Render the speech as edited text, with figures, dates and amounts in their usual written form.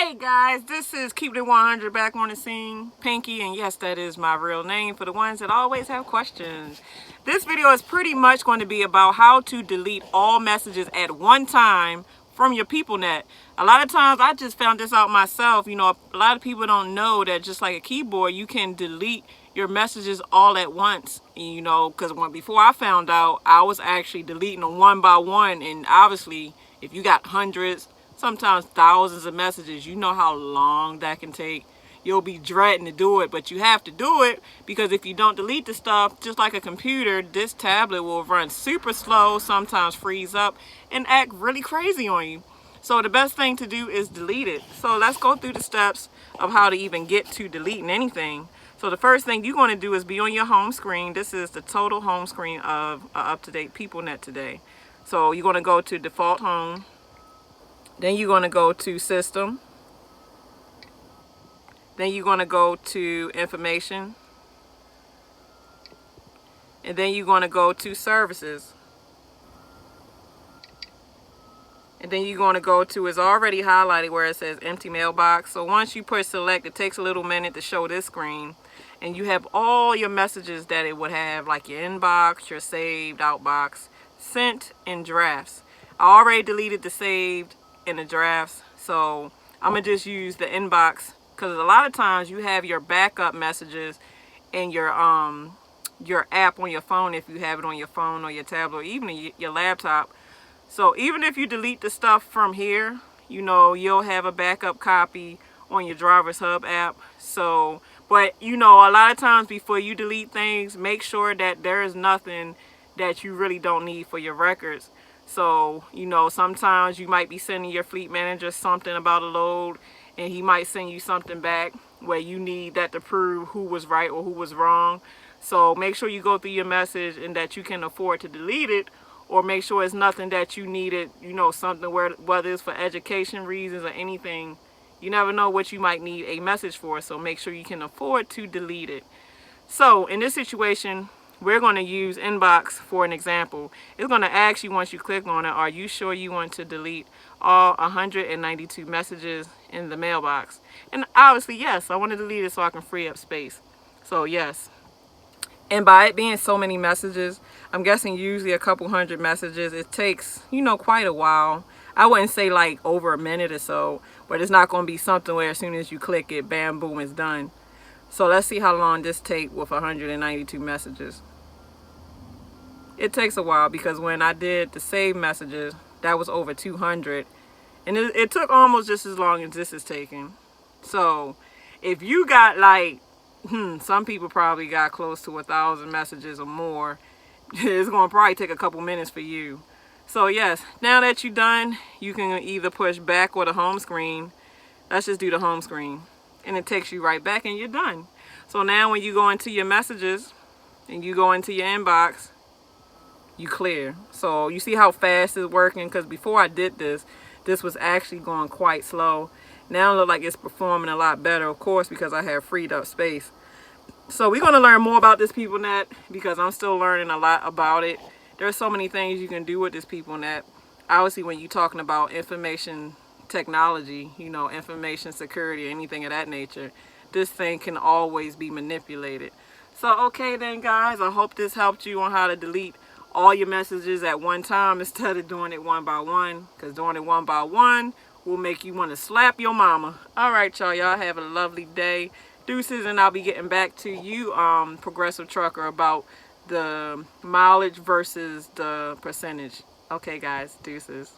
Hey guys, this is Keep It 100 back on the scene, Pinky, and yes, that is my real name for the ones that always have questions. This video is pretty much going to be about how to delete all messages at one time from your PeopleNet. A lot of times I just found this out myself. You know, a lot of people don't know that just like a keyboard, you can delete your messages all at once. You know, because before I found out, I was actually deleting them one by one, and obviously if you got hundreds, sometimes thousands of messages, you know how long that can take. You'll be dreading to do it, but you have to do it because if you don't delete the stuff, just like a computer, this tablet will run super slow, sometimes freeze up, and act really crazy on you. So the best thing to do is delete it. So let's go through the steps of how to even get to deleting anything. So the first thing you're going to do is be on your home screen. This is the total home screen of up-to-date PeopleNet today. So you're going to go to default home. Then you're going to go to System. Then you're going to go to Information. And then you're going to go to Services. And then you're going to go to, it's already highlighted where it says Empty Mailbox. So once you push Select, it takes a little minute to show this screen. And you have all your messages that it would have, like your inbox, your saved, outbox, sent, and drafts. I already deleted the saved in the drafts, so I'm gonna just use the inbox because a lot of times you have your backup messages in your app on your phone, if you have it on your phone or your tablet or even your laptop. So even if you delete the stuff from here, you know, you'll have a backup copy on your Driver's Hub app. So, but you know, a lot of times before you delete things, make sure that there is nothing that you really don't need for your records. So, you know, sometimes you might be sending your fleet manager something about a load, and he might send you something back where you need that to prove who was right or who was wrong. So make sure you go through your message and that you can afford to delete it, or make sure it's nothing that you needed, you know, something whether it's for education reasons or anything. You never know what you might need a message for, so make sure you can afford to delete it. So in this situation, we're going to use inbox for an example. It's going to ask you once you click on it, are you sure you want to delete all 192 messages in the mailbox? And obviously, yes, I want to delete it so I can free up space. So yes. And by it being so many messages, I'm guessing usually a couple hundred messages, it takes, you know, quite a while. I wouldn't say like over a minute or so, but it's not going to be something where as soon as you click it, bam, boom, it's done. So let's see how long this takes with 192 messages. It takes a while because when I did the save messages, that was over 200. And it took almost just as long as this is taking. So if you got like, some people probably got close to 1,000 messages or more, it's going to probably take a couple minutes for you. So yes, now that you're done, you can either push back or the home screen. Let's just do the home screen. And it takes you right back and you're done. So now when you go into your messages and you go into your inbox, you clear. So you see how fast it's working, because before I did this was actually going quite slow. Now it looks like it's performing a lot better, of course, because I have freed up space. So we're going to learn more about this PeopleNet because I'm still learning a lot about it. There's so many things you can do with this PeopleNet. Obviously, when you're talking about information technology, you know, information security, anything of that nature, this thing can always be manipulated. So okay then guys, I hope this helped you on how to delete all your messages at one time instead of doing it one by one, because doing it one by one will make you want to slap your mama. All right, y'all have a lovely day. Deuces, and I'll be getting back to you, Progressive Trucker, about the mileage versus the percentage. Okay guys, deuces.